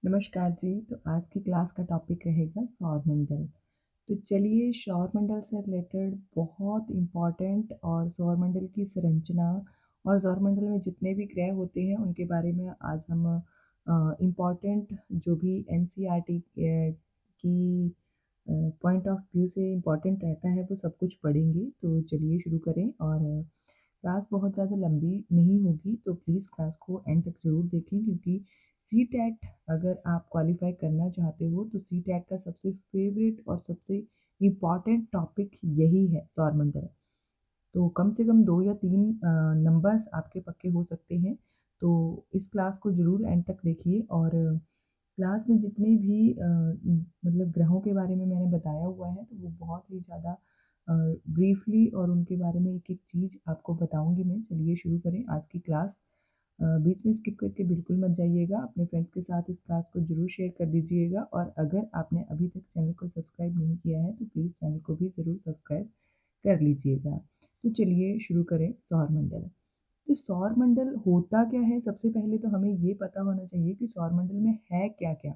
नमस्कार जी। तो आज की क्लास का टॉपिक रहेगा सौरमंडल। तो चलिए सौरमंडल से रिलेटेड बहुत इम्पोर्टेंट और सौरमंडल की संरचना और सौरमंडल में जितने भी ग्रह होते हैं उनके बारे में आज हम इम्पोर्टेंट जो भी एनसीईआरटी की पॉइंट ऑफ व्यू से इम्पोर्टेंट रहता है वो सब कुछ पढ़ेंगे। तो चलिए शुरू करें। और क्लास बहुत ज़्यादा लंबी नहीं होगी तो प्लीज़ क्लास को एंड तक ज़रूर देखें, क्योंकि सीटेट अगर आप क्वालिफाई करना चाहते हो तो सीटेट का सबसे फेवरेट और सबसे इम्पॉर्टेंट टॉपिक यही है सौरमंडल। तो कम से कम 2 या 3 नंबर्स आपके पक्के हो सकते हैं। तो इस क्लास को ज़रूर एंड तक देखिए। और क्लास में जितने भी मतलब ग्रहों के बारे में मैंने बताया हुआ है तो वो बहुत ही ज़्यादा ब्रीफली और उनके बारे में एक-एक चीज़ आपको बताऊँगी मैं। चलिए शुरू करें आज की क्लास। बीच में स्किप करके बिल्कुल मत जाइएगा। अपने फ्रेंड्स के साथ इस क्लास को ज़रूर शेयर कर दीजिएगा। और अगर आपने अभी तक चैनल को सब्सक्राइब नहीं किया है तो प्लीज़ चैनल को भी ज़रूर सब्सक्राइब कर लीजिएगा। तो चलिए शुरू करें सौरमंडल। तो सौरमंडल होता क्या है? सबसे पहले तो हमें ये पता होना चाहिए कि सौरमंडल में है क्या-क्या?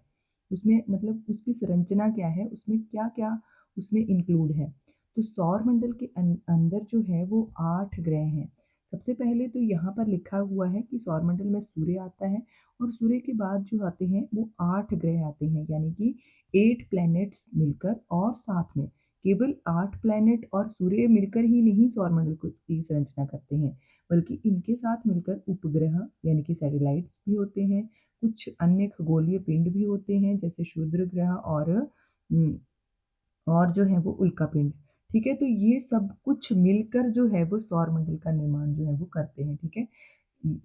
उसमें मतलब उसकी संरचना क्या है? उसमें क्या-क्या उसमें इंक्लूड है? तो सौरमंडल के अंदर जो है वो 8 ग्रह हैं। सबसे पहले तो यहाँ पर लिखा हुआ है कि सौरमंडल में सूर्य आता है और सूर्य के बाद जो आते हैं वो 8 ग्रह आते हैं, यानी कि 8 प्लैनेट्स मिलकर और साथ में केवल 8 प्लैनेट और सूर्य मिलकर ही नहीं सौरमंडल को की संरचना करते हैं, बल्कि इनके साथ मिलकर उपग्रह यानी कि सैटेलाइट्स भी होते हैं, कुछ अन्य खगोलीय पिंड भी होते हैं जैसे क्षुद्र ग्रह और जो है वो उल्कापिंड। ठीक है? तो ये सब कुछ मिलकर जो है वो सौरमंडल का निर्माण जो है वो करते हैं। ठीक है?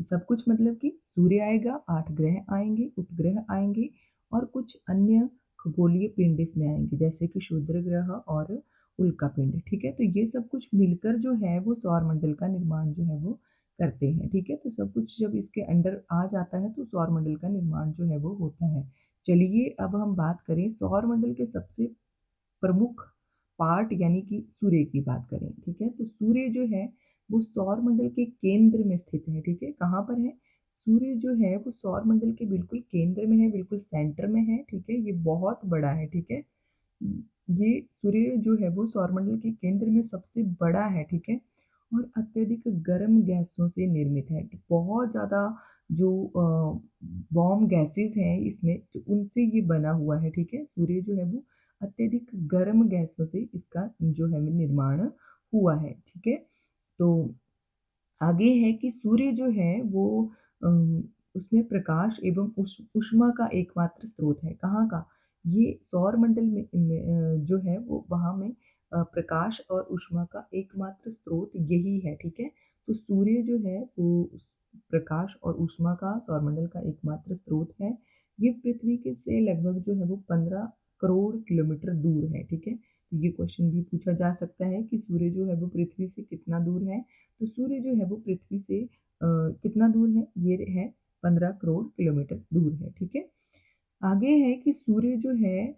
सब कुछ मतलब कि सूर्य आएगा, 8 ग्रह आएँगे, उपग्रह आएँगे और कुछ अन्य खगोलीय पिंड इसमें आएँगे, जैसे कि क्षुद्र ग्रह और उल्कापिंड। ठीक है? तो ये सब कुछ मिलकर जो है वो सौरमंडल का निर्माण जो है वो करते हैं। ठीक है? तो सब कुछ जब इसके अंडर आ जाता है तो सौरमंडल का निर्माण जो है वो होता है। चलिए अब हम बात करें सौरमंडल के सबसे प्रमुख पार्ट यानी कि सूर्य की बात करें। ठीक है? तो सूर्य जो है वो सौरमंडल के केंद्र में स्थित है। ठीक है? कहाँ पर है? सूर्य जो है वो सौरमंडल के बिल्कुल केंद्र में है, बिल्कुल सेंटर में है। ठीक है? ये बहुत बड़ा है। ठीक है? ये सूर्य जो है वो सौरमंडल के केंद्र में सबसे बड़ा है। ठीक है? और अत्यधिक गर्म गैसों से निर्मित है। तो बहुत ज़्यादा जो वार्म गैसेज़ हैं इसमें तो उनसे ये बना हुआ है। ठीक है? सूर्य जो है वो अत्यधिक गर्म गैसों से इसका जो है निर्माण हुआ है। ठीक है? तो आगे है कि सूर्य जो है वो उसमें प्रकाश एवं ऊष्मा का एकमात्र स्रोत है। कहाँ का? ये सौरमंडल में जो है वो वहाँ में प्रकाश और ऊष्मा का एकमात्र स्रोत यही है। ठीक है? तो सूर्य जो है वो प्रकाश और ऊष्मा का सौरमंडल का एकमात्र स्रोत है। ये पृथ्वी के से लगभग जो है वो 15 करोड़ किलोमीटर दूर है। ठीक है? तो ये क्वेश्चन भी पूछा जा सकता है कि सूर्य जो है वो पृथ्वी से कितना दूर है? तो सूर्य जो है वो पृथ्वी से कितना दूर है? ये है 15 करोड़ किलोमीटर दूर है। ठीक है? आगे है कि सूर्य जो है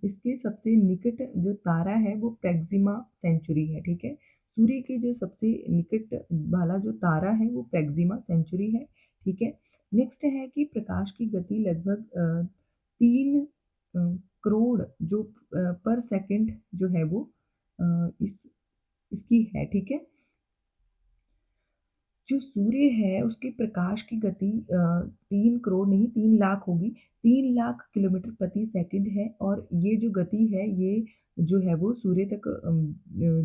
इसके सबसे निकट जो तारा है वो प्रैक्सिमा सेंचुरी है। ठीक है? सूर्य के जो सबसे निकट वाला जो तारा है वो प्रैक्सिमा सेंचुरी है। ठीक है? नेक्स्ट है कि प्रकाश की गति लगभग 3 करोड़ जो पर सेकंड जो है वो इसकी है। ठीक है? जो सूर्य है उसके प्रकाश की गति 3 करोड़ नहीं 3 लाख होगी, 3 लाख किलोमीटर प्रति सेकंड है। और ये जो गति है ये जो है वो सूर्य तक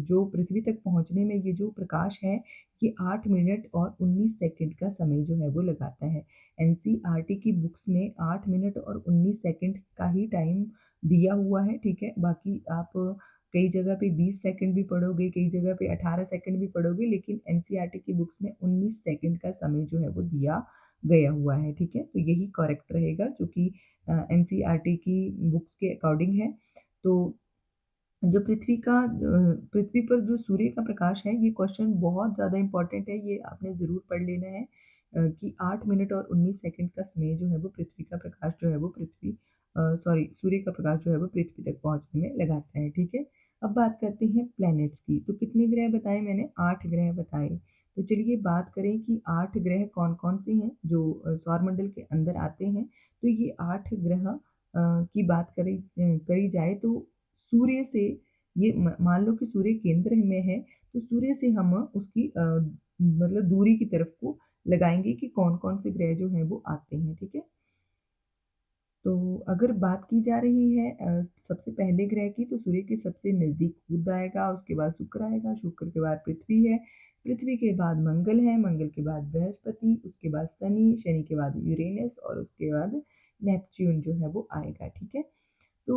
जो पृथ्वी तक पहुँचने में ये जो प्रकाश है ये 8 मिनट और 19 सेकंड का समय जो है वो लगाता है। एनसीईआरटी की बुक्स में 8 मिनट और 19 सेकंड का ही टाइम दिया हुआ है। ठीक है? बाकी आप कई जगह पे 20 सेकंड भी पढ़ोगे, कई जगह पे 18 सेकंड भी पढ़ोगे, लेकिन एनसीईआरटी की बुक्स में 19 सेकंड का समय जो है वो दिया गया हुआ है। ठीक है? तो यही करेक्ट रहेगा जो कि एनसीईआरटी की बुक्स के अकॉर्डिंग है। तो जो पृथ्वी पर जो सूर्य का प्रकाश है, ये क्वेश्चन बहुत ज़्यादा इम्पोर्टेंट है, ये आपने ज़रूर पढ़ लेना है कि 8 मिनट और 19 सेकंड का समय जो है वो पृथ्वी का प्रकाश जो है वो सूर्य का प्रकाश जो है वो पृथ्वी तक पहुँचने में लगाता है। ठीक है? अब बात करते हैं प्लैनेट्स की। तो कितने ग्रह बताए मैंने? 8 ग्रह बताए। तो चलिए बात करें कि 8 ग्रह कौन-कौन से हैं जो सौरमंडल के अंदर आते हैं। तो ये 8 ग्रह की बात करी जाए तो सूर्य से ये मान लो कि सूर्य केंद्र में है, तो सूर्य से हम उसकी मतलब दूरी की तरफ को लगाएँगे कि कौन-कौन से ग्रह जो हैं वो आते हैं, ठीक है? तो अगर बात की जा रही है सबसे पहले ग्रह की तो सूर्य के सबसे नज़दीक बुध आएगा, उसके बाद शुक्र आएगा, शुक्र के बाद पृथ्वी है, पृथ्वी के बाद मंगल है, मंगल के बाद बृहस्पति, उसके बाद शनि, शनि के बाद यूरेनस और उसके बाद नेपच्यून जो है वो आएगा, ठीक है? तो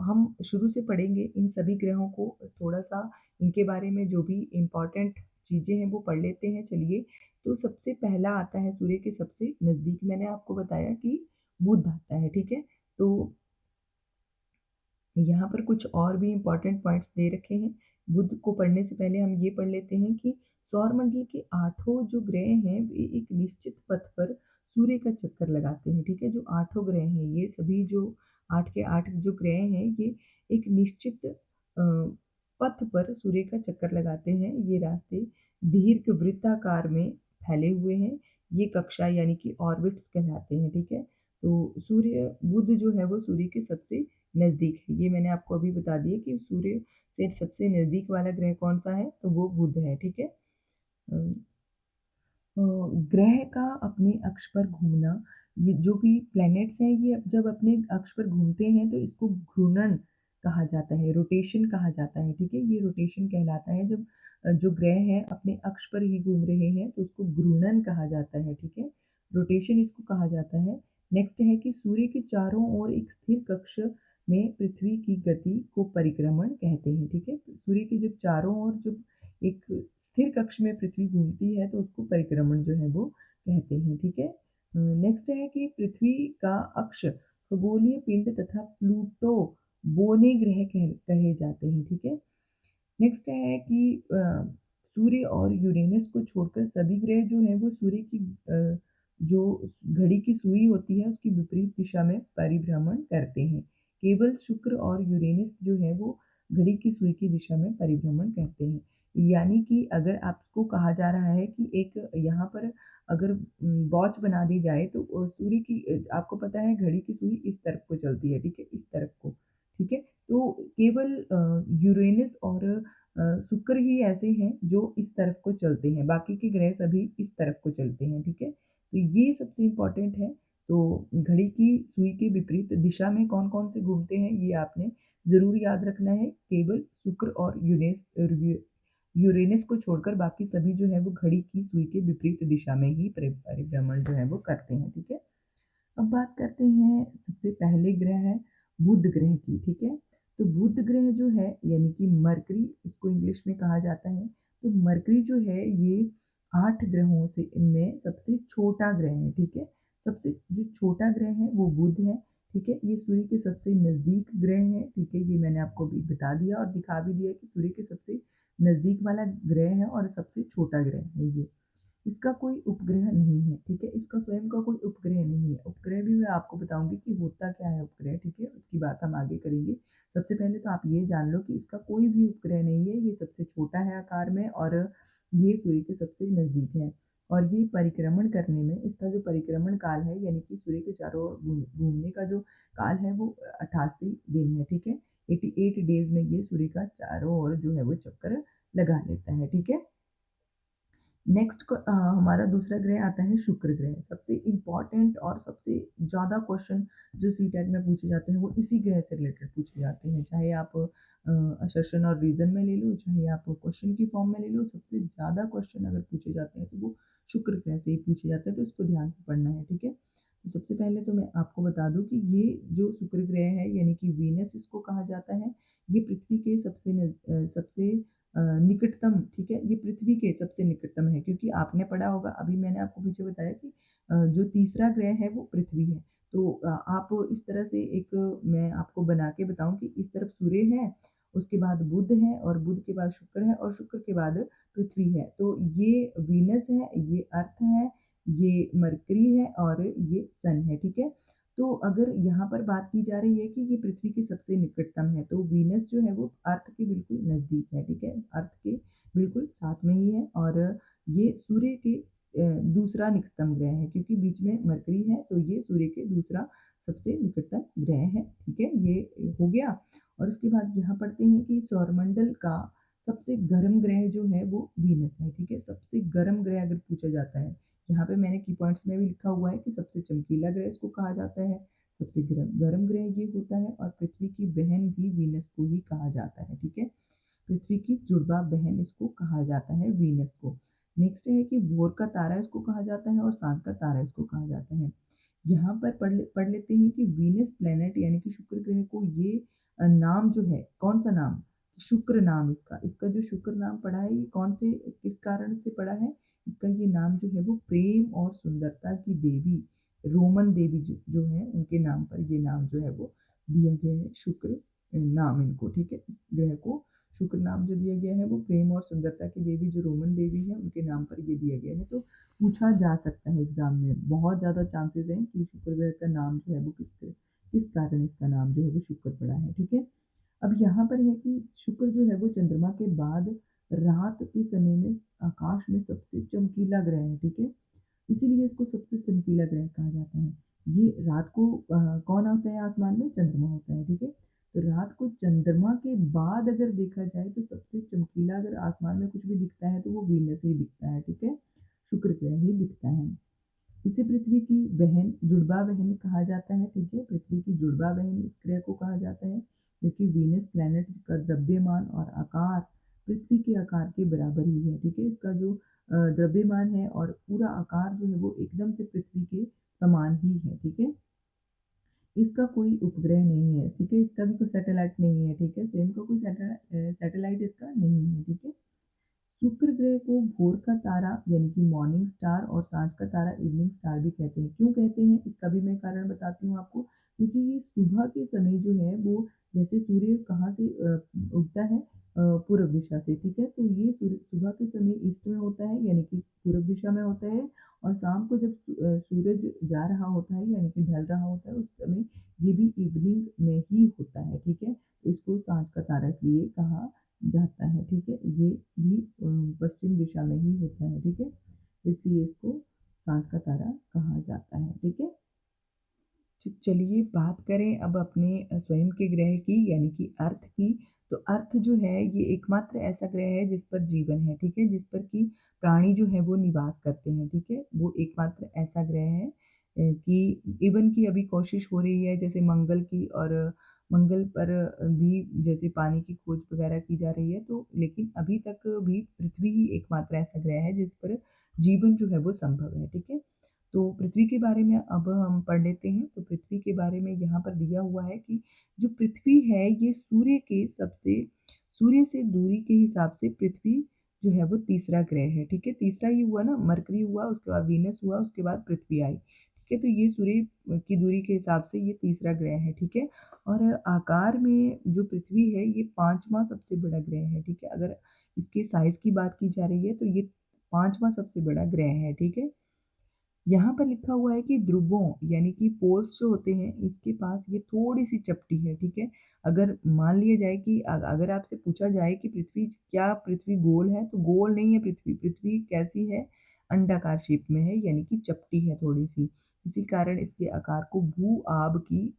हम शुरू से पढ़ेंगे इन सभी ग्रहों को थोड़ा-सा इनके बारे में जो भी इम्पोर्टेंट चीज़ें हैं वो पढ़ लेते हैं चलिए। तो सबसे पहला आता है सूर्य के सबसे नज़दीक मैंने आपको बताया कि बुध आता है, ठीक है? तो यहाँ पर कुछ और भी इम्पोर्टेंट पॉइंट्स दे रखे हैं। बुध को पढ़ने से पहले हम ये पढ़ लेते हैं कि सौरमंडल के आठों जो ग्रह हैं, वे एक निश्चित पथ पर सूर्य का चक्कर लगाते हैं, ठीक है? जो आठों ग्रह हैं, ये सभी जो 8 के 8 जो ग्रह हैं, ये एक निश्चित पथ पर सूर्य का चक्कर लगाते हैं। ये रास्ते दीर्घवृत्ताकार में फैले हुए हैं। ये कक्षा यानी कि ऑर्बिट्स कहलाते हैं, ठीक है? तो बुध जो है वो सूर्य के सबसे नज़दीक है। ये मैंने आपको अभी बता दिया कि सूर्य से सबसे नज़दीक वाला ग्रह कौन-सा है, तो वो बुध है, ठीक है? अ अ, ग्रह का अपने अक्ष पर घूमना, ये जो भी प्लैनेट्स हैं, ये जब अपने अक्ष पर घूमते हैं, तो इसको घूर्णन कहा जाता है, रोटेशन कहा जाता है, ठीक है? ये रोटेशन कहलाता है जब जो ग्रह हैं अपने अक्ष पर ही घूम रहे हैं, तो उसको घूर्णन कहा जाता है, ठीक है? रोटेशन इसको कहा जाता है। नेक्स्ट है कि सूर्य के चारों ओर एक स्थिर कक्ष में पृथ्वी की गति को परिक्रमण कहते हैं, ठीक है? सूर्य के जब चारों ओर जब एक स्थिर कक्ष में पृथ्वी घूमती है तो उसको परिक्रमण जो है वो कहते हैं, ठीक है? नेक्स्ट है कि पृथ्वी का अक्ष खगोलीय पिंड तथा प्लूटो बोने ग्रह कहे जाते हैं, ठीक है? नेक्स्ट है कि सूर्य और यूरेनस को छोड़कर सभी ग्रह जो हैं वो सूर्य की जो घड़ी की सुई होती है उसकी विपरीत दिशा में परिभ्रमण करते हैं। केवल शुक्र और यूरेनस जो है वो घड़ी की सुई की दिशा में परिभ्रमण करते हैं। यानी कि अगर आपको कहा जा रहा है कि एक यहाँ पर अगर वॉच बना दी जाए तो सूर्य की आपको पता है घड़ी की सुई इस तरफ को चलती है, ठीक है? इस तरफ को, ठीक है? तो केवल यूरेनस और शुक्र ही ऐसे हैं जो इस तरफ को चलते हैं, बाकी के ग्रह सभी इस तरफ को चलते हैं, ठीक है? तो ये सबसे इम्पोर्टेंट है। तो घड़ी की सुई के विपरीत दिशा में कौन-कौन से घूमते हैं, ये आपने ज़रूर याद रखना है। केवल शुक्र और यूरेनस को छोड़कर बाकी सभी जो है वो घड़ी की सुई के विपरीत दिशा में ही परिभ्रमण जो है वो करते हैं, ठीक है? अब बात करते हैं सबसे पहले ग्रह है बुध ग्रह की, ठीक है? तो बुध ग्रह जो है यानी कि मरकरी इसको इंग्लिश में कहा जाता है। तो मरकरी जो है ये 8 ग्रहों से में सबसे छोटा ग्रह है, ठीक है? सबसे जो छोटा ग्रह है वो बुध है, ठीक है? ये सूर्य के सबसे नज़दीक ग्रह है, ठीक है? ये मैंने आपको अभी बता दिया और दिखा भी दिया कि सूर्य के सबसे नज़दीक वाला ग्रह है और सबसे छोटा ग्रह है ये। इसका कोई उपग्रह नहीं है, ठीक है? इसका स्वयं का कोई उपग्रह नहीं है। उपग्रह भी मैं आपको बताऊँगी कि होता क्या है उपग्रह, ठीक है? उसकी बात हम आगे करेंगे। सबसे पहले तो आप ये जान लो कि इसका कोई भी उपग्रह नहीं है, ये सबसे छोटा है आकार में और ये सूर्य के सबसे नज़दीक है। और ये परिक्रमण करने में इसका जो परिक्रमण काल है यानी कि सूर्य के चारों ओर घूमने का जो काल है वो 88 दिन है, ठीक है? 88 डेज़ में ये सूर्य का चारों ओर जो है वो चक्कर लगा लेता है, ठीक है? नेक्स्ट हमारा दूसरा ग्रह आता है शुक्र ग्रह। सबसे इम्पोर्टेंट और सबसे ज़्यादा क्वेश्चन जो सीटेट में पूछे जाते हैं, वो इसी ग्रह से रिलेटेड पूछे जाते हैं। चाहे आप असर्शन और रीज़न में ले लो, चाहे आप क्वेश्चन की फॉर्म में ले लो, सबसे ज़्यादा क्वेश्चन अगर पूछे जाते हैं, तो वो शुक्र ग्रह से ही पूछे जाते हैं, तो इसको ध्यान से पढ़ना है, ठीक है? तो सबसे पहले तो मैं आपको बता दूँ कि ये जो शुक्र ग्रह है, यानी कि वीनस इसको कहा जाता है, ये पृथ्वी के सबसे निकटतम ठीक है, ये पृथ्वी के सबसे निकटतम है क्योंकि आपने पढ़ा होगा अभी मैंने आपको पीछे बताया कि जो तीसरा ग्रह है वो पृथ्वी है। तो आप इस तरह से एक मैं आपको बना के बताऊँ कि इस तरफ सूर्य है, उसके बाद बुध है और बुध के बाद शुक्र है और शुक्र के बाद पृथ्वी है। तो ये वीनस है, ये अर्थ है, ये मरकरी है और ये सन है, ठीक है? तो अगर यहाँ पर बात की जा रही है कि ये पृथ्वी के सबसे निकटतम है, तो वीनस जो है वो अर्थ के बिल्कुल नज़दीक है, ठीक है? अर्थ के बिल्कुल साथ में ही है और ये सूर्य के दूसरा निकटतम ग्रह है क्योंकि बीच में मरकरी है, तो ये सूर्य के दूसरा सबसे निकटतम ग्रह है, ठीक है? ये हो गया और उसके बाद यहाँ पढ़ते हैं कि सौरमंडल का सबसे गर्म ग्रह जो है वो वीनस है, ठीक है? सबसे गर्म ग्रह अगर पूछा जाता है, यहाँ पे मैंने की पॉइंट्स में भी लिखा हुआ है कि सबसे चमकीला ग्रह इसको कहा जाता है, सबसे गर्म ग्रह ये होता है और पृथ्वी की बहन भी वीनस को ही कहा जाता है, ठीक है? पृथ्वी की जुड़वा बहन इसको कहा जाता है वीनस को। नेक्स्ट है कि भोर का तारा इसको कहा जाता है और सांझ का तारा इसको कहा जाता है। यहाँ पर पढ़ लेते हैं कि वीनस प्लैनेट यानी कि शुक्र ग्रह को ये नाम जो है कौन सा नाम? शुक्र नाम इसका। इसका जो शुक्र नाम पड़ा है ये कौन से किस कारण से पड़ा है? इसका ये नाम जो है वो प्रेम और सुंदरता की देवी रोमन देवी जो है उनके नाम पर ये नाम जो है वो दिया गया है शुक्र नाम इनको, ठीक है? इस ग्रह को शुक्र नाम जो दिया गया है वो प्रेम और सुंदरता की देवी जो रोमन देवी है उनके नाम पर ये दिया गया है। तो पूछा जा सकता है एग्जाम में, बहुत ज़्यादा चांसेस हैं कि शुक्र ग्रह का नाम जो है वो किस कारण इसका नाम जो है वो शुक्र पड़ा है, ठीक है? अब यहाँ पर है कि शुक्र जो है वो चंद्रमा के बाद रात के समय में आकाश में सबसे चमकीला ग्रह है, ठीक है? इसीलिए इसको सबसे चमकीला ग्रह कहा जाता है। ये रात को कौन होता है आसमान में? चंद्रमा होता है, ठीक है? तो रात को चंद्रमा के बाद अगर देखा जाए तो सबसे चमकीला अगर आसमान में कुछ भी दिखता है तो वो वीनस ही दिखता है, ठीक है? शुक्र ग्रह ही दिखता है। इसे पृथ्वी की बहन, जुड़वा बहन कहा जाता है, ठीक है? पृथ्वी की जुड़वा बहन इस ग्रह को कहा जाता है, क्योंकि वीनस प्लैनेट का द्रव्यमान और आकार पृथ्वी के आकार के बराबर ही है, ठीक है? इसका जो द्रव्यमान है और पूरा आकार जो है वो एकदम से पृथ्वी के समान ही है, ठीक है? इसका कोई उपग्रह नहीं है, ठीक है? इसका भी कोई सैटेलाइट नहीं है, ठीक है? स्वयं का कोई सैटेलाइट इसका नहीं है, ठीक है? शुक्र ग्रह को भोर का तारा यानी कि मॉर्निंग स्टार और सांझ का तारा इवनिंग स्टार भी कहते हैं। क्यों कहते हैं? इसका भी मैं कारण बताती हूँ आपको, क्योंकि ये सुबह के समय जो है वो जैसे सूर्य कहाँ से उगता है पूर्व दिशा से, ठीक है? तो ये सूर्य सुबह के समय ईस्ट में होता है यानी कि पूर्व दिशा में होता है और शाम को जब सूरज जा रहा होता है यानी कि ढल रहा होता है उस समय ये भी इवनिंग में ही होता है, ठीक है? तो इसको सांझ का तारा इसलिए कहा जाता है, ठीक है? ये भी पश्चिम दिशा में ही होता है, ठीक है? इसलिए इसको सांझ का तारा कहा जाता है, ठीक है? चलिए बात करें अब अपने स्वयं के ग्रह की यानी कि अर्थ की। तो अर्थ जो है ये एकमात्र ऐसा ग्रह है जिस पर जीवन है, ठीक है? जिस पर कि प्राणी जो है वो निवास करते हैं, ठीक है? वो एकमात्र ऐसा ग्रह है कि इवन की अभी कोशिश हो रही है जैसे मंगल की और मंगल पर भी जैसे पानी की खोज वगैरह की जा रही है, तो लेकिन अभी तक भी पृथ्वी ही एकमात्र ऐसा ग्रह है जिस पर जीवन जो है वो संभव है, ठीक है? तो पृथ्वी के बारे में अब हम पढ़ लेते हैं। तो पृथ्वी के बारे में यहाँ पर दिया हुआ है कि जो पृथ्वी है ये सूर्य से दूरी के हिसाब से पृथ्वी जो है वो तीसरा ग्रह है, ठीक है? तीसरा ही हुआ ना, मरकरी हुआ, उसके बाद वीनस हुआ, उसके बाद पृथ्वी आई, ठीक है? तो ये सूर्य की दूरी के हिसाब से ये तीसरा ग्रह है, ठीक है? और आकार में जो पृथ्वी है ये 5वाँ सबसे बड़ा ग्रह है, ठीक है? अगर इसके साइज़ की बात की जा रही है तो ये 5वाँ सबसे बड़ा ग्रह है, ठीक है? यहाँ पर लिखा हुआ है कि ध्रुवों यानी कि पोल्स जो होते हैं इसके पास ये थोड़ी-सी चपटी है, ठीक है? अगर मान लिया जाए कि अगर आपसे पूछा जाए कि पृथ्वी गोल है? तो गोल नहीं है पृथ्वी, पृथ्वी कैसी है? अंडाकार शेप में है यानी कि चपटी है थोड़ी-सी। इसी कारण इसके आकार को भू-आब की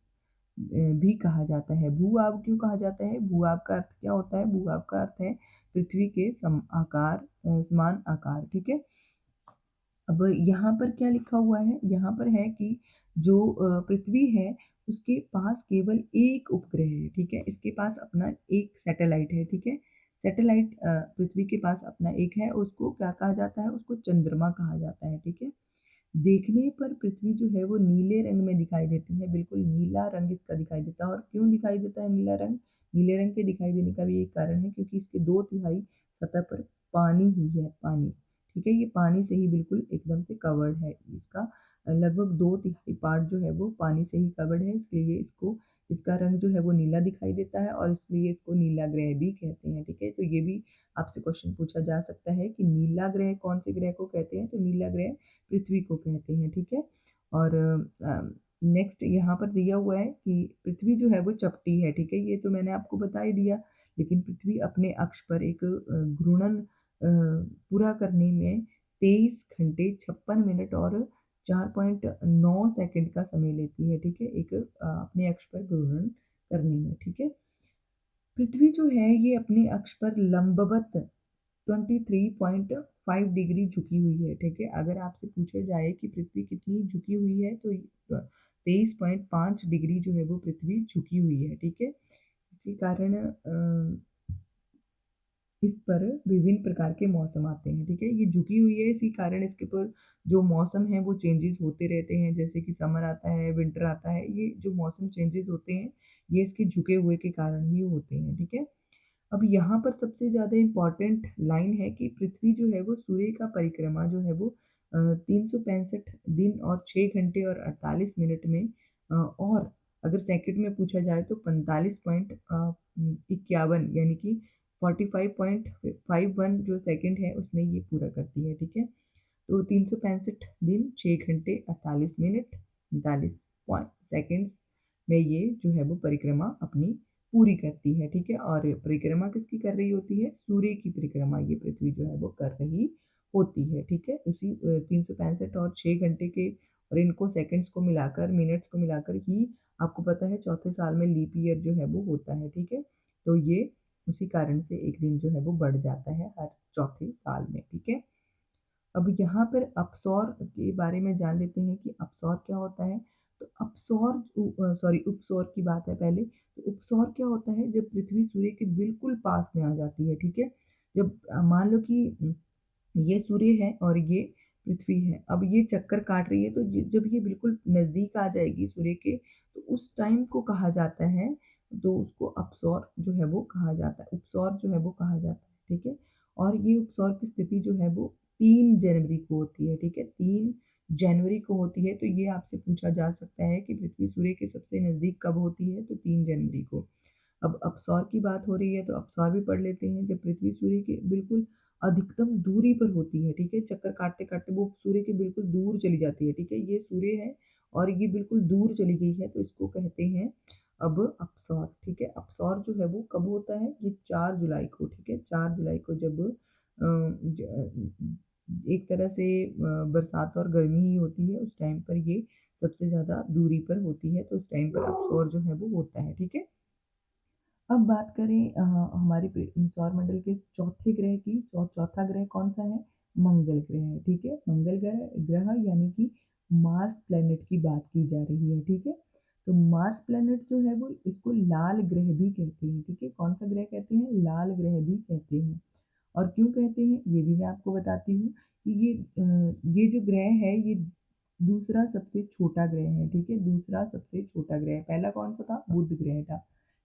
भी कहा जाता है। भू-आब क्यों कहा जाता है? भू-आब का अर्थ क्या होता है? भू-आब का अर्थ है पृथ्वी के समान आकार, ठीक है? अब यहाँ पर क्या लिखा हुआ है? यहाँ पर है कि जो पृथ्वी है उसके पास केवल एक उपग्रह है, ठीक है? इसके पास अपना एक सैटेलाइट है, ठीक है? सैटेलाइट पृथ्वी के पास अपना एक है, उसको क्या कहा जाता है? उसको चंद्रमा कहा जाता है, ठीक है? देखने पर पृथ्वी जो है वो नीले रंग में दिखाई देती है, बिल्कुल नीला रंग इसका दिखाई देता है और क्यों दिखाई देता है नीला रंग? नीले रंग के दिखाई देने का भी एक कारण है क्योंकि इसके 2 तिहाई सतह पर पानी ही है, पानी, ठीक है? ये पानी से ही बिल्कुल एकदम से कवर्ड है, इसका लगभग 2 तिहाई पार्ट जो है वो पानी से ही कवर्ड है, इसलिए इसका रंग जो है वो नीला दिखाई देता है और इसलिए इसको नीला ग्रह भी कहते हैं, ठीक है? तो ये भी आपसे क्वेश्चन पूछा जा सकता है कि नीला ग्रह कौन से ग्रह को कहते हैं? तो नीला ग्रह पृथ्वी को कहते हैं, ठीक है? और नेक्स्ट यहाँ पर दिया हुआ है कि पृथ्वी जो है वो चपटी है, ठीक है? ये तो मैंने आपको बता ही दिया, लेकिन पृथ्वी अपने अक्ष पर एक घूर्णन पूरा करने में 23 घंटे 56 मिनट और 4.9 सेकंड का समय लेती है, ठीक है? एक अपने अक्ष पर घूर्णन करने में, ठीक है? पृथ्वी जो है ये अपने अक्ष पर लंबवत 23.5 डिग्री झुकी हुई है, ठीक है? अगर आपसे पूछा जाए कि पृथ्वी कितनी झुकी हुई है तो 23.5 डिग्री जो है वो पृथ्वी झुकी हुई है, ठीक है? इसी कारण इस पर विभिन्न प्रकार के मौसम आते हैं, ठीक है? ये झुकी हुई है इसी कारण इसके ऊपर जो मौसम है वो चेंजेस होते रहते हैं, जैसे कि समर आता है, विंटर आता है, ये जो मौसम चेंजेस होते हैं, ये इसके झुके हुए के कारण ही होते हैं, ठीक है? अब यहाँ पर सबसे ज़्यादा इम्पोर्टेंट लाइन है कि पृथ्वी जो है वो सूर्य का परिक्रमा जो है वो 365 दिन और 6 घंटे और 48 मिनट में और अगर सेकंड में पूछा जाए तो 45.51 यानी कि 45.51 जो सेकंड है उसमें ये पूरा करती है, ठीक है? तो 365 दिन, 6 घंटे, 48 मिनट, 39 पॉइंट सेकंड्स में ये जो है वो परिक्रमा अपनी पूरी करती है, ठीक है? और परिक्रमा किसकी कर रही होती है? सूर्य की परिक्रमा ये पृथ्वी जो है वो कर रही होती है, ठीक है? उसी 365 और 6 घंटे के और इनको सेकंड्स को मिलाकर, मिनट्स को मिलाकर ही आपको पता है चौथे साल में लीप ईयर जो है वो होता है, ठीक है? तो ये उसी कारण से 1 दिन जो है वो बढ़ जाता है हर चौथे साल में, ठीक है? अब यहाँ पर अपसौर के बारे में जान लेते हैं कि अपसौर क्या होता है। तो उपसौर की बात है पहले। तो उपसौर क्या होता है जब पृथ्वी सूर्य के बिल्कुल पास में आ जाती है, ठीक है? जब मान लो कि ये सूर्य है और ये पृथ्वी है। अब ये चक्कर काट रही है तो ज जब ये बिल्कुल नज़दीक आ जाएगी सूर्य के तो उस टाइम को कहा जाता है तो उसको अपसौर जो है वो कहा जाता है। उपसौर जो है वो कहा जाता है, ठीक है? और ये उपसौर की स्थिति जो है वो 3 जनवरी को होती है, ठीक है? 3 जनवरी को होती है तो ये आपसे पूछा जा सकता है कि पृथ्वी सूर्य के सबसे नज़दीक कब होती है? तो 3 जनवरी को। अब अपसौर की बात हो रही है तो अपसौर भी पढ़ लेते हैं जब पृथ्वी सूर्य के बिल्कुल अधिकतम दूरी पर होती है, ठीक है? चक्कर काटते-काटते वो सूर्य के बिल्कुल दूर चली जाती है, ठीक है? ये सूर्य है और ये बिल्कुल दूर चली गई है तो इसको कहते हैं अब अपसौर, ठीक है? अपसौर जो है वो कब होता है? ये 4 जुलाई को, ठीक है? 4 जुलाई को जब एक तरह से बरसात और गर्मी ही होती है उस टाइम पर ये सबसे ज़्यादा दूरी पर होती है तो उस टाइम पर अपसौर जो है वो होता है, ठीक है? अब बात करें हमारे सौरमंडल के चौथे ग्रह की चौथा ग्रह कौन-सा है? मंगल ग्रह है, ठीक है? मंगल ग्रह ग्रह यानी कि मार्स प्लैनेट की बात की जा रही है, ठीक है? तो मार्स प्लैनेट जो है वो इसको लाल ग्रह भी कहते हैं, ठीक है? कौन-सा ग्रह कहते हैं? लाल ग्रह भी कहते हैं। और क्यों कहते हैं, ये भी मैं आपको बताती हूँ कि ये जो ग्रह है ये दूसरा सबसे छोटा ग्रह है, ठीक है? दूसरा सबसे छोटा ग्रह, पहला कौन-सा था? बुध ग्रह था,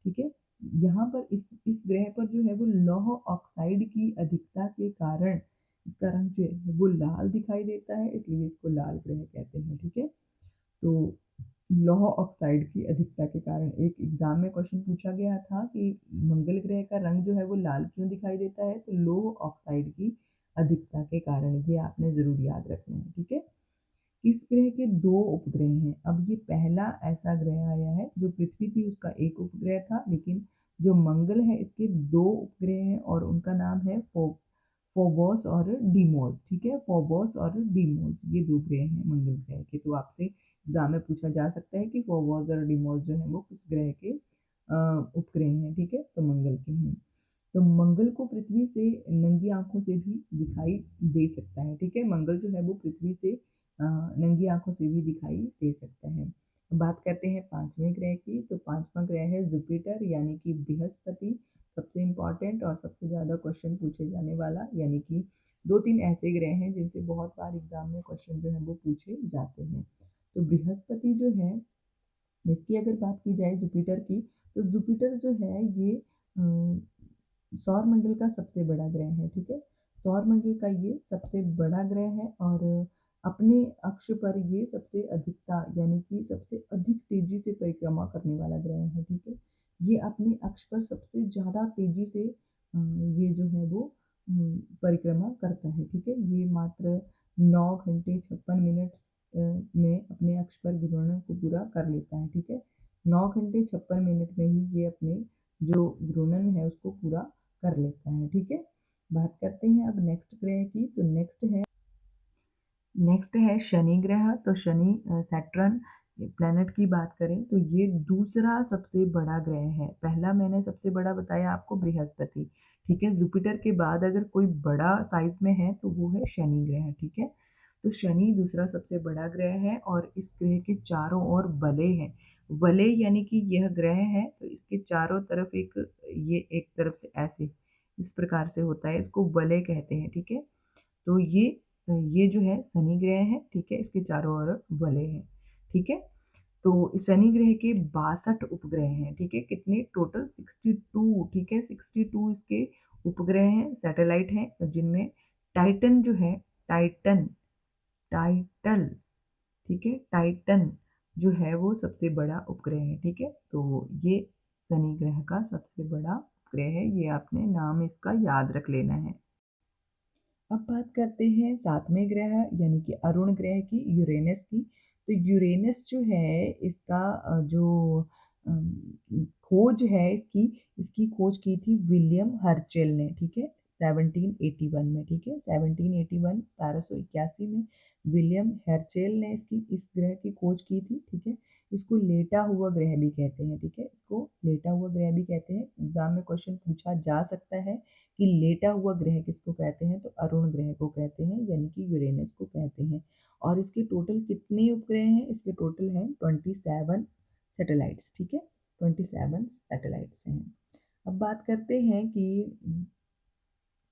ठीक है? यहाँ पर इस ग्रह पर जो है वो लौह ऑक्साइड की अधिकता के कारण इसका रंग जो है वो लाल दिखाई देता है, इसलिए इसको लाल ग्रह कहते हैं, ठीक है? तो लौह ऑक्साइड की अधिकता के कारण एक एग्जाम में क्वेश्चन पूछा गया था कि मंगल ग्रह का रंग जो है वो लाल क्यों दिखाई देता है? तो लौह ऑक्साइड की अधिकता के कारण, ये आपने ज़रूर याद रखना है, ठीक है? इस ग्रह के 2 उपग्रह हैं। अब ये पहला ऐसा ग्रह आया है, जो पृथ्वी थी उसका 1 उपग्रह था, लेकिन जो मंगल है इसके 2 उपग्रह हैं और उनका नाम है फोबोस और डीमोस, ठीक है? फोबोस और डीमोस ये 2 ग्रह हैं मंगल ग्रह के। तो आपसे एग्ज़ाम में पूछा जा सकता है कि फोबोस और डीमोस जो हैं वो किस ग्रह के उपग्रह हैं, ठीक है? तो मंगल के हैं। तो मंगल को पृथ्वी से नंगी आँखों से भी दिखाई दे सकता है, ठीक है? मंगल जो है वो पृथ्वी से नंगी आँखों से भी दिखाई दे सकता है। बात करते हैं 5वें ग्रह की, तो 5वाँ ग्रह है जुपिटर यानी कि बृहस्पति, सबसे इम्पोर्टेंट और सबसे ज़्यादा क्वेश्चन पूछे जाने वाला, यानी कि 2-3 ऐसे ग्रह हैं जिनसे बहुत बार एग्ज़ाम में क्वेश्चन जो है वो पूछे जाते हैं। तो बृहस्पति जो है इसकी अगर बात की जाए जुपिटर की, तो जुपिटर जो है ये सौरमंडल का सबसे बड़ा ग्रह है, ठीक है? सौरमंडल का ये सबसे बड़ा ग्रह है और अपने अक्ष पर ये सबसे अधिकता यानी कि सबसे अधिक तेज़ी से परिक्रमा करने वाला ग्रह है, ठीक है? ये अपने अक्ष पर सबसे ज़्यादा तेज़ी से ये जो है वो परिक्रमा करता है, ठीक है? ये मात्र 9 घंटे 56 मिनट में अपने अक्ष पर घूर्णन को पूरा कर लेता है, ठीक है? 9 घंटे 56 मिनट में ही ये अपने जो घूर्णन है उसको पूरा कर लेता है, ठीक है? बात करते हैं अब नेक्स्ट ग्रह की, तो नेक्स्ट है नेक्स्ट है शनि ग्रह। तो शनि सैटर्न प्लैनेट की बात करें तो ये दूसरा सबसे बड़ा ग्रह है। पहला मैंने सबसे बड़ा बताया आपको बृहस्पति, ठीक है? जुपिटर के बाद अगर कोई बड़ा साइज़ में है तो वो है शनि ग्रह, ठीक है? तो शनि दूसरा सबसे बड़ा ग्रह है और इस ग्रह के चारों ओर वलय हैं। वलय यानी कि यह ग्रह है तो इसके चारों तरफ ये एक तरफ से ऐसे इस प्रकार से होता है, इसको वलय कहते हैं, ठीक है? तो ये जो है शनि ग्रह है, ठीक है? इसके चारों ओर वलय है, ठीक है? तो इस शनि ग्रह के 62 उपग्रह हैं, ठीक है? कितने टोटल 62, ठीक है? 62 इसके उपग्रह हैं, सैटेलाइट हैं, जिनमें टाइटन जो है टाइटन टाइटल, ठीक है? टाइटन जो है वो सबसे बड़ा उपग्रह है, ठीक है? तो ये शनि ग्रह का सबसे बड़ा उपग्रह है, ये आपने नाम इसका याद रख लेना है। अब बात करते हैं 7वें ग्रह यानी कि अरुण ग्रह की, यूरेनस की। तो यूरेनस जो है इसका जो खोज है इसकी खोज की थी विलियम हर्चेल ने, ठीक है? 1781 में, ठीक है? 1781 1781 में विलियम हर्चेल ने इस ग्रह की खोज की थी, ठीक है? इसको लेटा हुआ ग्रह भी कहते हैं, ठीक है? इसको लेटा हुआ ग्रह भी कहते हैं। एग्ज़ाम में क्वेश्चन पूछा जा सकता है कि लेटा हुआ ग्रह किसको कहते हैं? तो अरुण ग्रह को कहते हैं, यानी कि यूरेनस को कहते हैं। और इसके टोटल कितने उपग्रह हैं? इसके टोटल हैं 27 सैटेलाइट्स, ठीक है? 27 सैटेलाइट्स हैं। अब बात करते हैं कि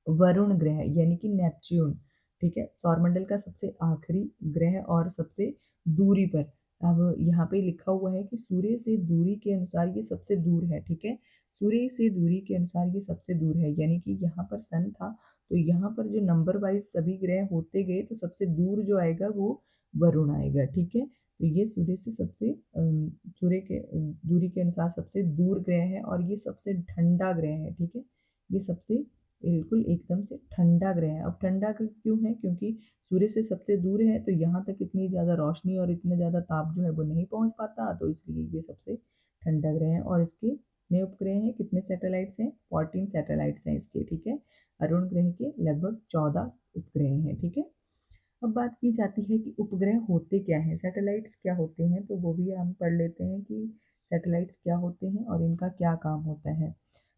वरुण ग्रह यानी कि नेपच्यून, ठीक है? सौरमंडल का सबसे आखिरी ग्रह और सबसे दूरी पर। अब यहाँ पे लिखा हुआ है कि सूर्य से दूरी के अनुसार ये सबसे दूर है, ठीक है? सूर्य से दूरी के अनुसार ये सबसे दूर है, यानी कि यहाँ पर सन था, तो यहाँ पर जो नंबर वाइज़ सभी ग्रह होते गए तो सबसे दूर जो आएगा वो वरुण आएगा, ठीक है? तो ये सूर्य से सूर्य के दूरी के अनुसार सबसे दूर ग्रह है और ये सबसे ठंडा ग्रह है, ठीक है? ये सबसे बिल्कुल एकदम से ठंडा ग्रह है। अब ठंडा क्यों है? क्योंकि सूर्य से सबसे दूर है तो यहाँ तक इतनी ज़्यादा रोशनी और इतना ज़्यादा ताप जो है वो नहीं पहुँच पाता, तो इसलिए ये सबसे ठंडा ग्रह है। और इसके कितने उपग्रह हैं, कितने सैटेलाइट्स हैं? 14 सैटेलाइट्स हैं इसके, ठीक है? अरुण ग्रह के लगभग 14 उपग्रह हैं, ठीक है? अब बात की जाती है कि उपग्रह होते क्या हैं? सैटेलाइट्स क्या होते हैं? तो वो भी हम पढ़ लेते हैं कि सैटेलाइट्स क्या होते हैं और इनका क्या काम होता है।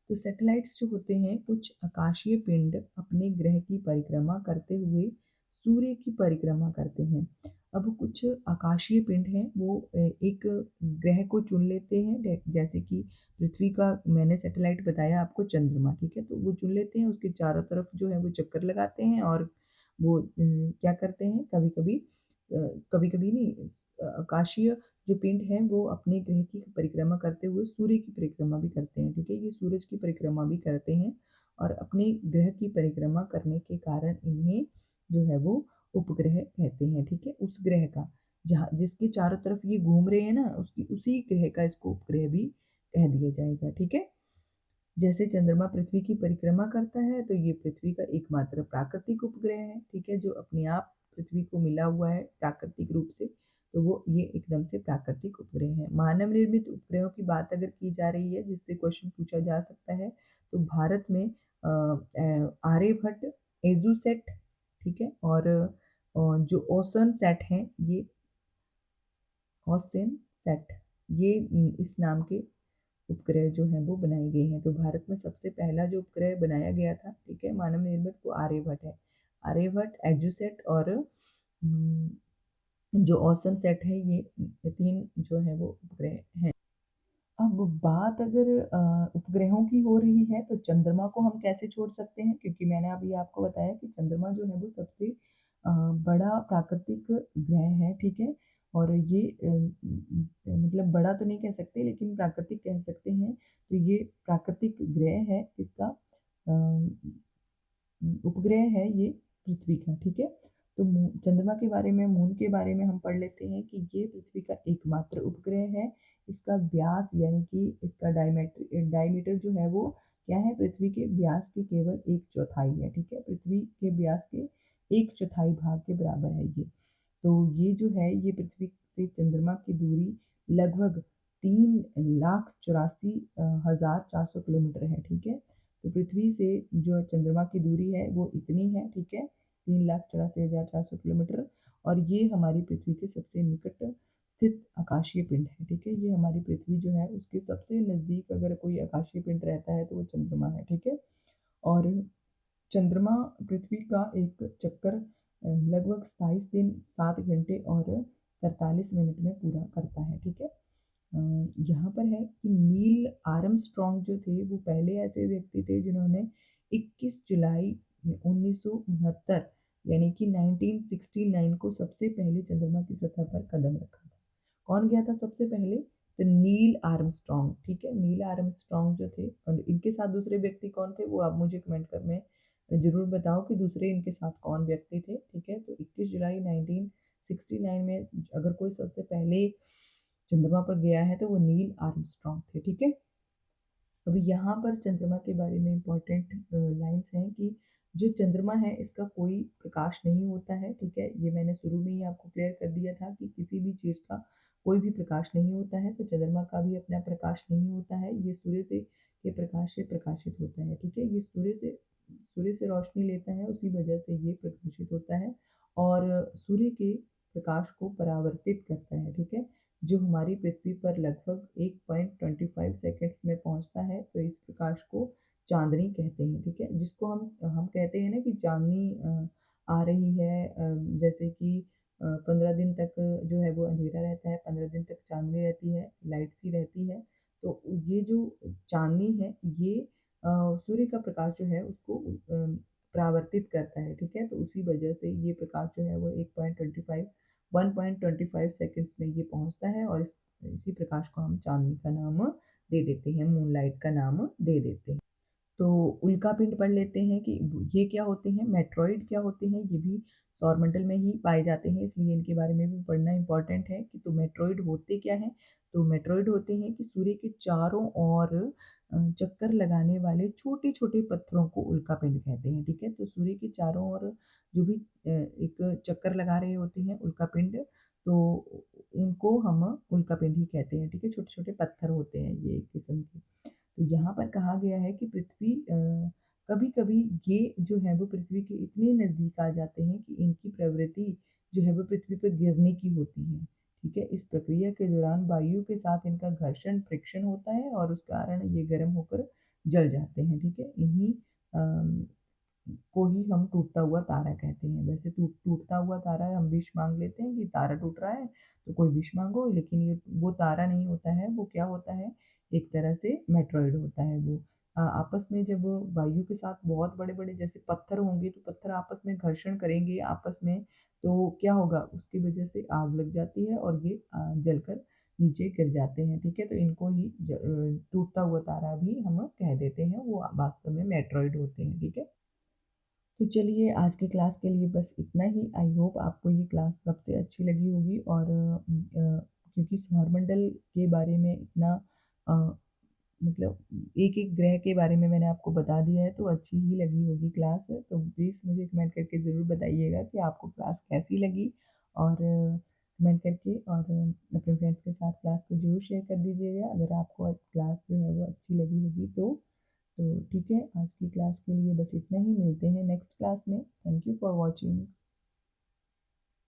तो सैटेलाइट्स जो होते हैं कुछ आकाशीय पिंड अपने ग्रह की परिक्रमा करते हुए सूर्य की परिक्रमा करते हैं। अब कुछ आकाशीय पिंड हैं वो एक ग्रह को चुन लेते हैं, जैसे कि पृथ्वी का मैंने सैटेलाइट बताया आपको चंद्रमा, ठीक है? तो वो चुन लेते हैं, उसके चारों तरफ जो है वो चक्कर लगाते हैं और वो क्या करते हैं कभी-कभी कभी-कभी नहीं, आकाशीय जो पिंड हैं वो अपने ग्रह की परिक्रमा करते हुए सूर्य की परिक्रमा भी करते हैं, ठीक है? ये सूरज की परिक्रमा भी करते हैं और अपने ग्रह की परिक्रमा करने के कारण इन्हें जो है वो उपग्रह कहते हैं, ठीक है? उस ग्रह का जहाँ जिसके चारों तरफ ये घूम रहे हैं ना उसकी उसी ग्रह का इसको उपग्रह भी कह दिया जाएगा, ठीक है? जैसे चंद्रमा पृथ्वी की परिक्रमा करता है तो ये पृथ्वी का एकमात्र प्राकृतिक उपग्रह है, ठीक है? जो अपने आप पृथ्वी को मिला हुआ है प्राकृतिक रूप से, तो वो ये एकदम से प्राकृतिक उपग्रह है। मानव निर्मित उपग्रहों की बात अगर की जा रही है जिससे क्वेश्चन पूछा जा सकता है, तो भारत में आर्यभट्ट, एजुसेट, ठीक है? और जो ओसन सेट हैं ये ओसन सेट ये इस नाम के उपग्रह जो हैं वो बनाए गए हैं। तो भारत में सबसे पहला जो उपग्रह बनाया गया था, ठीक है, मानव निर्मित, वो आर्यभट्ट है। आर्यभट्ट, एजुसेट और जो ओसन सेट है ये 3 जो है वो उपग्रह हैं। अब बात अगर उपग्रहों की हो रही है तो चंद्रमा को हम कैसे छोड़ सकते हैं? क्योंकि मैंने अभी आपको बताया कि चंद्रमा जो है वो सबसे बड़ा प्राकृतिक ग्रह है, ठीक है? और ये मतलब बड़ा तो नहीं कह सकते लेकिन प्राकृतिक कह सकते हैं। तो ये प्राकृतिक ग्रह है इसका उपग्रह है ये पृथ्वी का, ठीक है? तो चंद्रमा के बारे में, मून के बारे में हम पढ़ लेते हैं कि ये पृथ्वी का एकमात्र उपग्रह है। इसका व्यास यानी कि इसका डायमीटर जो है वो क्या है? पृथ्वी के व्यास की केवल 1/4 है, ठीक है? पृथ्वी के व्यास के 1/4 भाग के बराबर है ये। तो ये जो है ये पृथ्वी से चंद्रमा की दूरी लगभग 3,84,400 किलोमीटर है, ठीक है? तो पृथ्वी से जो चंद्रमा की दूरी है वो इतनी है, ठीक है? 3,84,400 किलोमीटर। और ये हमारी पृथ्वी के सबसे निकट स्थित आकाशीय पिंड है, ठीक है? ये हमारी पृथ्वी जो है उसके सबसे नज़दीक अगर कोई आकाशीय पिंड रहता है तो वो चंद्रमा है, ठीक है? और चंद्रमा पृथ्वी का एक चक्कर लगभग 27 दिन 7 घंटे और 43 मिनट में पूरा करता है, ठीक है? यहाँ पर है कि नील आर्मस्ट्रॉन्ग जो थे वो पहले ऐसे व्यक्ति थे जिन्होंने 21 जुलाई 1969 यानी कि 1969 को सबसे पहले चंद्रमा की सतह पर कदम रखा था। कौन गया था सबसे पहले? तो नील आर्मस्ट्रॉन्ग, ठीक है? नील आर्मस्ट्रॉन्ग जो थे और इनके साथ दूसरे व्यक्ति कौन थे वो आप मुझे कमेंट कर में ज़रूर बताओ कि दूसरे इनके साथ कौन व्यक्ति थे, ठीक है? तो 21 जुलाई 1969 में अगर कोई सबसे पहले चंद्रमा पर गया है तो वो नील आर्मस्ट्रॉन्ग थे, ठीक है? अभी यहाँ पर चंद्रमा के बारे में इम्पोर्टेंट लाइन्स हैं कि जो चंद्रमा है इसका कोई प्रकाश नहीं होता है, ठीक है? ये मैंने शुरू में ही आपको क्लियर कर दिया था कि किसी भी चीज़ का कोई भी प्रकाश नहीं होता है, तो चंद्रमा का भी अपना प्रकाश नहीं होता है, ये सूर्य से के प्रकाश से प्रकाशित होता है, ठीक है? ये सूर्य से रोशनी लेता है, उसी वजह से ये प्रकाशित होता है और सूर्य के प्रकाश को परावर्तित करता है, ठीक है? जो हमारी पृथ्वी पर लगभग 1.25 सेकंड्स में पहुँचता है, तो इस प्रकाश को चाँदनी कहते हैं, ठीक है? जिसको हम कहते हैं ना कि चाँदनी आ रही है जैसे कि 15 दिन तक जो है वो अंधेरा रहता है, 15 दिन तक चाँदनी रहती है, लाइट सी रहती है। तो ये जो चाँदनी है, ये सूर्य का प्रकाश जो है उसको परावर्तित करता है, ठीक है? तो उसी वजह से ये प्रकाश जो है वो 1.25 सेकंड्स में ये पहुँचता है और इसी प्रकाश को हम चाँदनी का नाम दे देते हैं, मूनलाइट का नाम दे देते हैं। तो उल्कापिंड पढ़ लेते हैं कि ये क्या होते हैं, मेट्रॉइड क्या होते हैं, ये भी सौरमंडल में ही पाए जाते हैं, इसलिए इनके बारे में भी पढ़ना इम्पोर्टेंट है कि तो मेट्रॉइड होते क्या हैं? तो मेट्रॉइड होते हैं कि सूर्य के चारों ओर चक्कर लगाने वाले छोटे-छोटे पत्थरों को उल्कापिंड कहते हैं, ठीक है? तो सूर्य के चारों ओर जो भी एक चक्कर लगा रहे होते हैं उल्कापिंड, तो उनको हम उल्कापिंड ही कहते हैं, ठीक है? छोटे-छोटे पत्थर होते हैं ये एक किस्म के। तो यहाँ पर कहा गया है कि पृथ्वी कभी-कभी ये जो है वो पृथ्वी के इतने नज़दीक आ जाते हैं कि इनकी प्रवृत्ति जो है वो पृथ्वी पर गिरने की होती है, ठीक है? इस प्रक्रिया के दौरान वायु के साथ इनका घर्षण फ्रिक्शन होता है और उस कारण ये गर्म होकर जल जाते हैं, ठीक है? इन्हीं अम, को ही हम टूटता हुआ तारा कहते हैं। वैसे टूटता हुआ तारा हम विश माँग लेते हैं कि तारा टूट रहा है, तो कोई विश माँगो, लेकिन ये वो तारा नहीं होता है, वो क्या होता है, एक तरह से मेटरॉइड होता है वो। आपस में जब वायु के साथ बहुत बड़े-बड़े जैसे पत्थर होंगे, तो पत्थर आपस में घर्षण करेंगे आपस में, तो क्या होगा, उसकी वजह से आग लग जाती है और ये जलकर नीचे गिर जाते हैं, ठीक है? तो इनको ही टूटता हुआ तारा भी हम कह देते हैं, वो वास्तव में मेटरॉइड होते हैं, ठीक है? तो चलिए आज की क्लास के लिए बस इतना ही। आई होप आपको ये क्लास सबसे अच्छी लगी होगी और क्योंकि सौरमंडल के बारे में इतना अ, मतलब एक-एक ग्रह के बारे में मैंने आपको बता दिया है, तो अच्छी ही लगी होगी क्लास। तो प्लीज़ मुझे कमेंट करके ज़रूर बताइएगा कि आपको क्लास कैसी लगी और कमेंट करके और अपने फ्रेंड्स के साथ क्लास को ज़रूर शेयर कर दीजिएगा अगर आपको क्लास जो है वो अच्छी लगी होगी तो ठीक है, आज की क्लास के लिए बस इतना ही, मिलते हैं नेक्स्ट क्लास में। Thank you for watching.